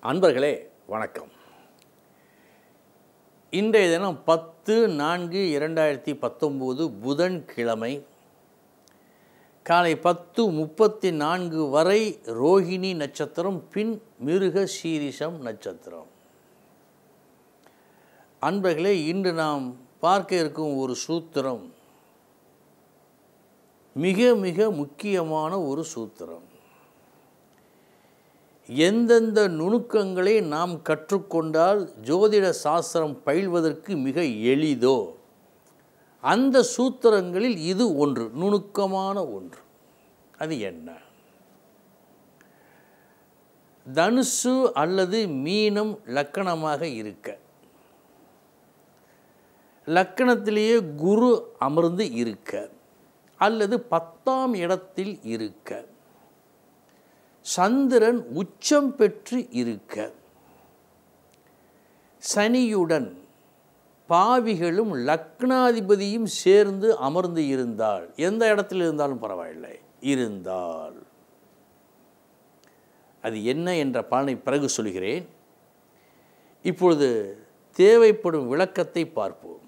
அன்பர்களே வணக்கம். இன்றைய தினம் 10/4/2019 புதன்கிழமை காலை 10:34 வரை ரோஹிணி நட்சத்திரம், பின் மிருக சீரிஷம் நட்சத்திரம். அன்பர்களே, இன்று நாம் பார்க்க இருக்கும் ஒரு சூத்திரம் மிக மிக முக்கியமான ஒரு சூத்திரம். எந்தெந்த நுணுக்கங்களை நாம் கற்றுக்கொண்டால் ஜோதிட சாஸ்திரம் பயில்வதற்கு மிக எளிதோ அந்த சூத்திரங்களில் இது ஒன்று, நுணுக்கமான ஒன்று. அது என்ன? தனுசு அல்லது மீனம் லக்கணமாக இருக்க, லக்கணத்திலேயே குரு அமர்ந்து இருக்க, அல்லது 10ஆம் இடத்தில் இருக்க, சந்திரன் உச்சம் பெற்று இருக்க, சனியுடன் பாவிகளும் லக்னாதிபதியும் சேர்ந்து அமர்ந்து இருந்தால், எந்த இடத்தில் இருந்தாலும் பரவாயில்லை, இருந்தால் அது என்ன என்ற பலனை பிறகு சொல்கிறேன். இப்பொழுது தேவைப்படும் விளக்கத்தை பார்ப்போம்.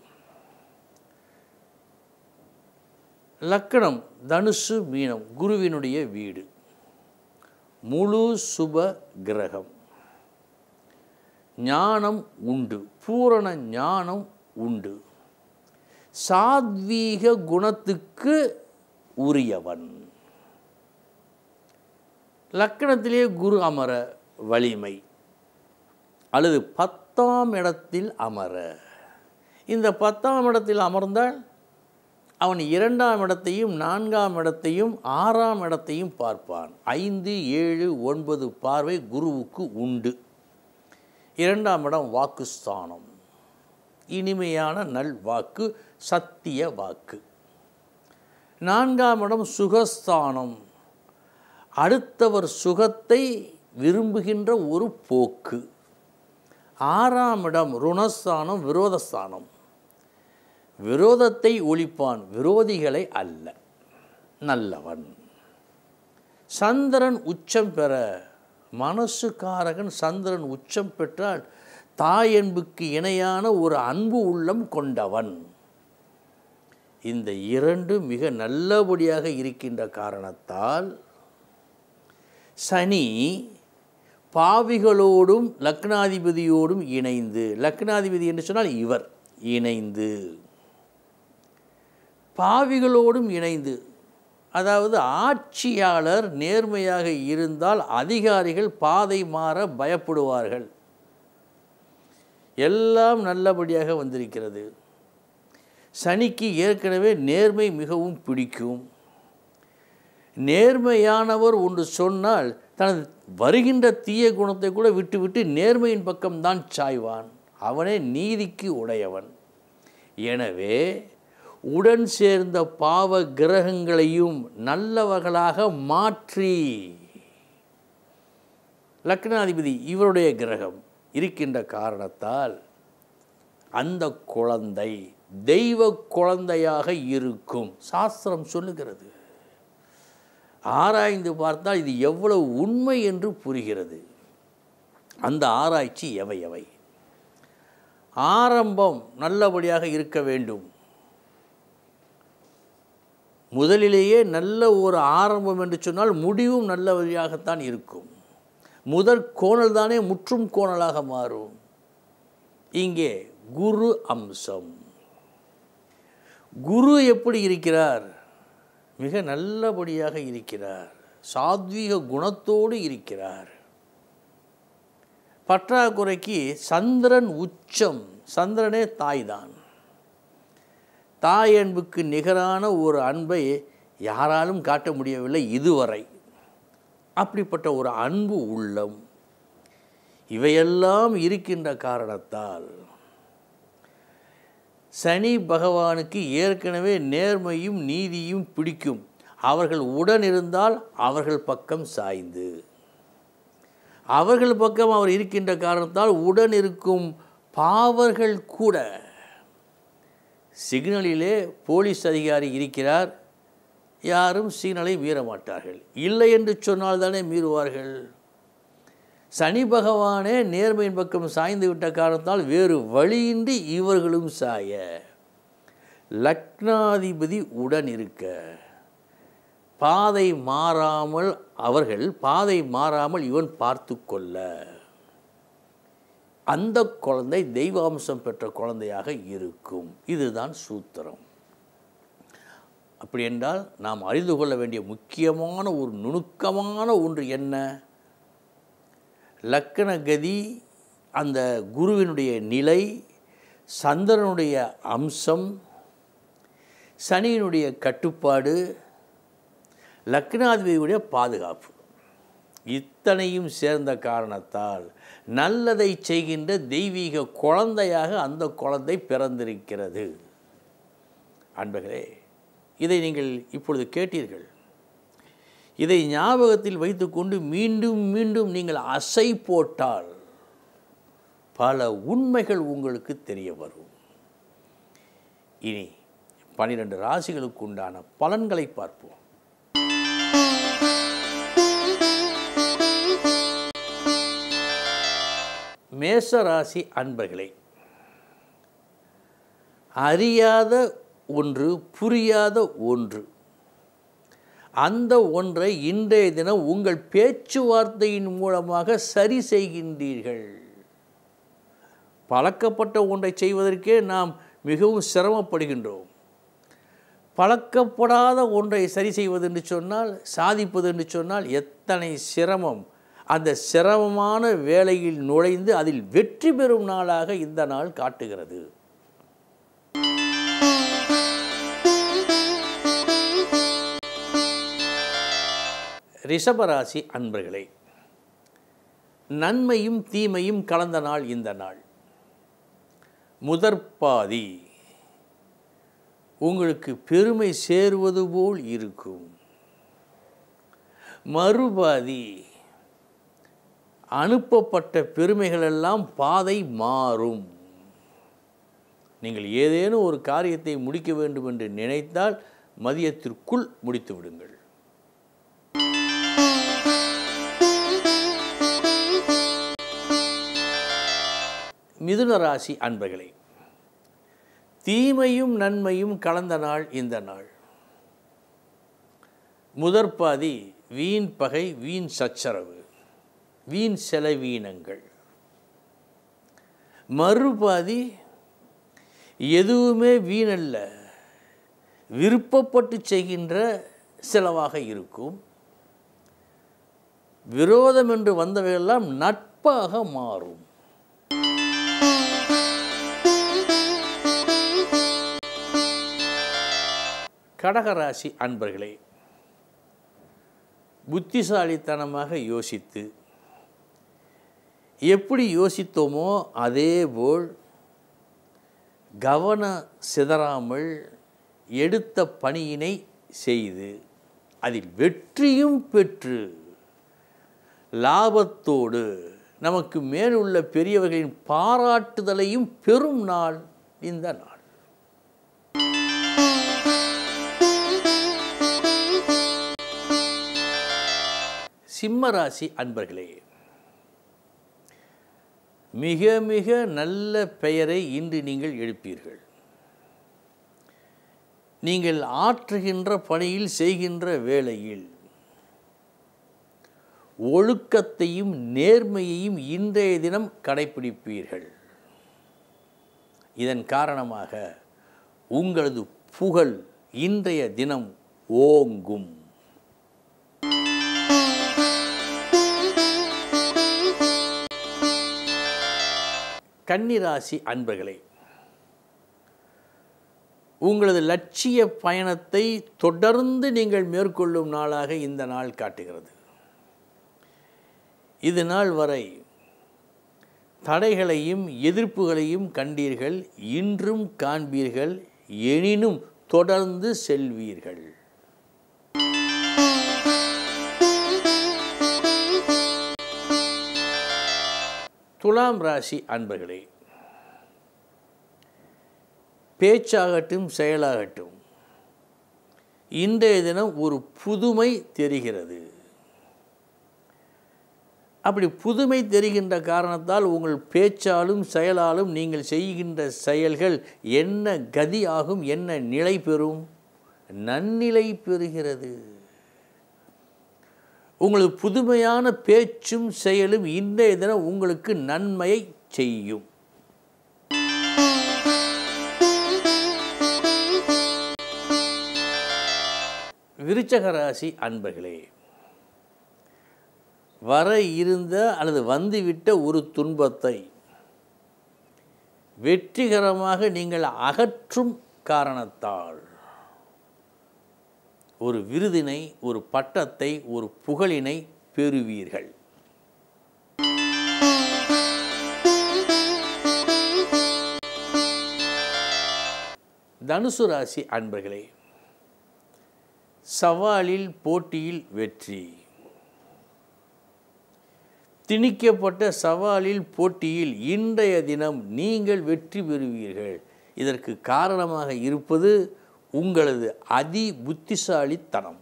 லக்கணம் தனுசு மீனம், குருவினுடைய வீடு, முழு சுப கிரகம், ஞானம் உண்டு, பூரண ஞானம் உண்டு, சாத்வீக குணத்துக்கு உரியவன். லக்கணத்திலே குரு அமர வலிமை, அல்லது 10ஆம் இடத்தில் அமர. இந்த 10ஆம் இடத்தில் அமர்ந்தால் அவன் 2ஆம் இடத்தையும் 4ஆம் இடத்தையும் 6ஆம் இடத்தையும் பார்ப்பான். 5, 7, 9 பார்வை குருவுக்கு உண்டு. 2ஆம் இடம் வாக்குஸ்தானம், இனிமையான நல் வாக்கு, சத்திய வாக்கு. 4ஆம் இடம் சுகஸ்தானம், அடுத்தவர் சுகத்தை விரும்புகின்ற ஒரு போக்கு. 6ஆம் இடம் ருணஸ்தானம், விரோதஸ்தானம், விரோதத்தை ஒழிப்பான், விரோதிகளை அல்ல, நல்லவன். சந்திரன் உச்சம் பெற, மனசுக்காரகன் சந்திரன் உச்சம் பெற்றால் தாயன்புக்கு இணையான ஒரு அன்பு உள்ளம் கொண்டவன். இந்த இரண்டு மிக நல்லபடியாக இருக்கின்ற காரணத்தால் சனி பாவிகளோடும் லக்னாதிபதியோடும் இணைந்து, லக்னாதிபதி என்று சொன்னால் இவர் இணைந்து, பாவிகளோடும் இணைந்து, அதாவது ஆட்சியாளர் நேர்மையாக இருந்தால் அதிகாரிகள் பாதை மாற பயப்படுவார்கள். எல்லாம் நல்லபடியாக வந்திருக்கிறது. சனிக்கு ஏற்கனவே நேர்மை மிகவும் பிடிக்கும். நேர்மையானவர் ஒன்று சொன்னால் தனது வருகின்ற தீய குணத்தை கூட விட்டுவிட்டு நேர்மையின் பக்கம்தான் சாய்வான். அவனே நீதிக்கு உடையவன். எனவே உடன் சேர்ந்த பாவ கிரகங்களையும் நல்லவர்களாக மாற்றி, லக்னாதிபதி இவருடைய கிரகம் இருக்கின்ற காரணத்தால் அந்த குழந்தை தெய்வ குழந்தையாக இருக்கும். சாஸ்திரம் சொல்லுகிறது. ஆராய்ந்து பார்த்தால் இது எவ்வளவு உண்மை என்று புரிகிறது. அந்த ஆராய்ச்சி எவை? ஆரம்பம் நல்லபடியாக இருக்க வேண்டும். முதலிலேயே நல்ல ஒரு ஆரம்பம் என்று சொன்னால் முடிவும் நல்ல வழியாகத்தான் இருக்கும். முதல் கோணல் தானே முற்றும் கோணலாக மாறும். இங்கே குரு அம்சம். குரு எப்படி இருக்கிறார்? மிக நல்லபடியாக இருக்கிறார். சாத்வீக குணத்தோடு இருக்கிறார். பற்றாக்குறைக்கு சந்திரன் உச்சம். சந்திரனே தாய்தான். தாய் அன்புக்கு நிகரான ஒரு அன்பை யாராலும் காட்ட முடியவில்லை இதுவரை. அப்படிப்பட்ட ஒரு அன்பு உள்ளம், இவையெல்லாம் இருக்கின்ற காரணத்தால் சனி பகவானுக்கு ஏற்கனவே நேர்மையும் நீதியும் பிடிக்கும். அவர்கள் உடன் இருந்தால் அவர்கள் பக்கம் சாய்ந்து, அவர்கள் பக்கம் அவர் இருக்கின்ற காரணத்தால் உடன் இருக்கும் பாவர்கள் கூட, சிக்னலிலே போலீஸ் அதிகாரி இருக்கிறார், யாரும் சிக்னலை மீற மாட்டார்கள். இல்லை என்று சொன்னால் தானே மீறுவார்கள். சனி பகவானே நேர்மையின் பக்கம் சாய்ந்து விட்ட காரணத்தால் வேறு வழியின்றி இவர்களும் சாய, லக்னாதிபதி உடன் இருக்க, பாதை மாறாமல் இவன் பார்த்து கொள்ள, அந்த குழந்தை தெய்வாம்சம் பெற்ற குழந்தையாக இருக்கும். இதுதான் சூத்திரம். அப்படி என்றால் நாம் அறிந்து கொள்ள வேண்டிய முக்கியமான ஒரு நுணுக்கமான ஒன்று என்ன? லக்கணகதி, அந்த குருவினுடைய நிலை, சந்திரனுடைய அம்சம், சனியினுடைய கட்டுப்பாடு, லக்னாதிபதியுடைய பாதுகாப்பு, இத்தனையும் சேர்ந்த காரணத்தால் நல்லதை செய்கின்ற தெய்வீக குழந்தையாக அந்த குழந்தை பிறந்திருக்கிறது. அன்பர்களே, இதை நீங்கள் இப்பொழுது கேட்டீர்கள். இதை ஞாபகத்தில் வைத்துக்கொண்டு மீண்டும் மீண்டும் நீங்கள் அசை போட்டால் பல உண்மைகள் உங்களுக்கு தெரிய வரும். இனி 12 ராசிகளுக்கு உண்டான பலன்களை பார்ப்போம். மேஷ ராசி அன்பர்களே, அறியாத ஒன்று, புரியாத ஒன்று, அந்த ஒன்றை இன்றைய தினம் உங்கள் பேச்சுவார்த்தையின் மூலமாக சரி செய்கின்றீர்கள். பழக்கப்பட்ட ஒன்றை செய்வதற்கே நாம் மிகவும் சிரமப்படுகின்றோம். பழக்கப்படாத ஒன்றை சரி செய்வது என்று சொன்னால், சாதிப்பது என்று சொன்னால் எத்தனை சிரமம்! அந்த சிரமமான வேலையில் நுழைந்து அதில் வெற்றி பெறும் நாளாக இந்த நாள் காட்டுகிறது. ரிஷபராசி அன்பர்களே, நன்மையும் தீமையும் கலந்த நாள் இந்த நாள். முதற்பாதி உங்களுக்கு பெருமை சேருவது போல் இருக்கும். மறுபாதி அனுப்பப்பட்ட பெருமைகளெல்லாம் பாதை மாறும். நீங்கள் ஏதேனும் ஒரு காரியத்தை முடிக்க வேண்டும் என்று நினைத்தால் மதியத்திற்குள் முடித்து விடுங்கள். மிதுன ராசி அன்பர்களே, தீமையும் நன்மையும் கலந்த நாள் இந்த நாள். முதற்பாதி வீண் பகை, வீண் சச்சரவு, வீண் செலவீனங்கள். மறுபாதி எதுவுமே வீணல்ல, விருப்பப்பட்டு செய்கின்ற செலவாக இருக்கும். விரோதம் என்று வந்தவையெல்லாம் நட்பாக மாறும். கடகராசி அன்பர்களே, புத்திசாலித்தனமாக யோசித்து, எப்படி யோசித்தோமோ அதேபோல் கவனம் சிதறாமல் எடுத்த பணியினை செய்து அதில் வெற்றியும் பெற்று லாபத்தோடு நமக்கு மேலுள்ள பெரியவர்களின் பாராட்டுதலையும் பெறும் நாள் இந்த நாள். சிம்மராசி அன்பர்களே, மிக மிக நல்ல பெயரை இன்று நீங்கள் எழுப்பீர்கள். நீங்கள் ஆற்றுகின்ற பணியில், செய்கின்ற வேளையில் ஒழுக்கத்தையும் நேர்மையையும் இன்றைய தினம் கடைப்பிடிப்பீர்கள். இதன் காரணமாக உங்களது புகழ் இன்றைய தினம் ஓங்கும். கன்னிராசி அன்பர்களே, உங்களது லட்சிய பயணத்தை தொடர்ந்து நீங்கள் மேற்கொள்ளும் நாளாக இந்த நாள் காட்டுகிறது. இது நாள் வரை தடைகளையும் எதிர்ப்புகளையும் கண்டீர்கள், இன்றும் காண்பீர்கள், எனினும் தொடர்ந்து செல்வீர்கள். துலாம் ராசி அன்பர்களே, பேச்சாகட்டும் செயலாகட்டும் இன்றைய தினம் ஒரு புதுமை தெரிகிறது. அப்படி புதுமை தெரிகின்ற காரணத்தால் உங்கள் பேச்சாலும் செயலாலும் நீங்கள் செய்கின்ற செயல்கள் என்ன கதி ஆகும், என்ன நிலை பெறும்? நன்னிலை பெறுகிறது. உங்களது புதுமையான பேச்சும் செயலும் இன்றைய தினம் உங்களுக்கு நன்மையை செய்யும். விருச்சக ராசி அன்பர்களே, வர இருந்த அல்லது வந்துவிட்ட ஒரு துன்பத்தை வெற்றிகரமாக நீங்கள் அகற்றும் காரணத்தால் ஒரு விருதினை, ஒரு பட்டத்தை, ஒரு புகழினை பெறுவீர்கள். தனுசு ராசி அன்பர்களே, சவாலில் போட்டியில் வெற்றி. திணிக்கப்பட்ட சவாலில் போட்டியில் இன்றைய தினம் நீங்கள் வெற்றி பெறுவீர்கள். இதற்கு காரணமாக இருப்பது உங்களது அதி புத்திசாலித்தனம்.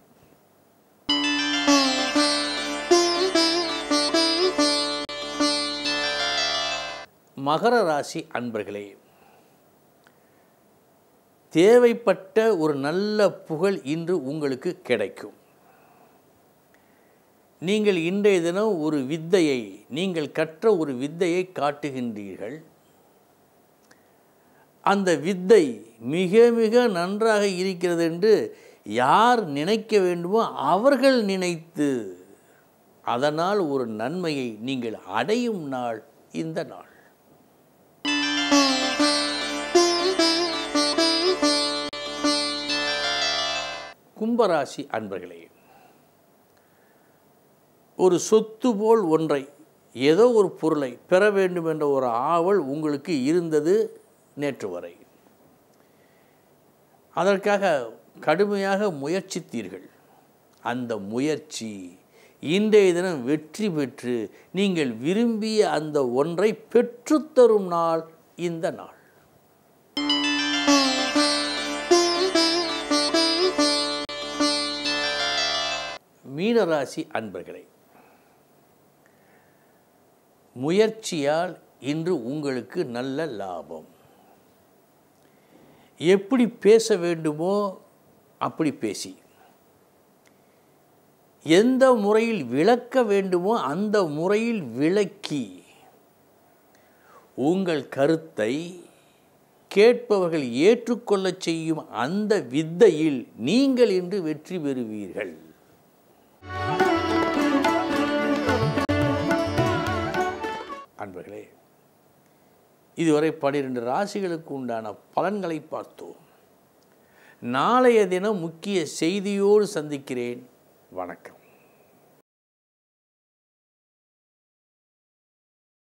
மகர ராசி அன்பர்களே, தேவைப்பட்ட ஒரு நல்ல புகழ் இன்று உங்களுக்கு கிடைக்கும். நீங்கள் இன்றைய தினம் ஒரு வித்தையை, நீங்கள் கற்ற ஒரு வித்தையை காட்டுகின்றீர்கள். அந்த வித்தை மிக மிக நன்றாக இருக்கிறது என்று யார் நினைக்க வேண்டுமோ அவர்கள் நினைத்து அதனால் ஒரு நன்மையை நீங்கள் அடையும் நாள் இந்த நாள். கும்பராசி அன்பர்களே, ஒரு சொத்து போல் ஒன்றை, ஏதோ ஒரு பொருளை பெற வேண்டும் என்ற ஒரு ஆவல் உங்களுக்கு இருந்தது நேற்று வரை. அதற்காக கடுமையாக முயற்சித்தீர்கள். அந்த முயற்சி இன்றைய தினம் வெற்றி பெற்று நீங்கள் விரும்பிய அந்த ஒன்றை பெற்றுத்தரும் நாள் இந்த நாள். மீனராசி அன்பர்களே, முயற்சியால் இன்று உங்களுக்கு நல்ல லாபம். எப்படி பேச வேண்டுமோ அப்படி பேசி, எந்த முறையில் விளக்க வேண்டுமோ அந்த முறையில் விளக்கி, உங்கள் கருத்தை கேட்பவர்கள் ஏற்றுக்கொள்ளச் செய்யும் அந்த வித்தையில் நீங்கள் இன்று வெற்றி பெறுவீர்கள். அன்பர்களே, இதுவரை 12 ராசிகளுக்கு உண்டான பலன்களை பார்த்தோம். நாளைய தினம் முக்கிய செய்தியோடு சந்திக்கிறேன். வணக்கம்.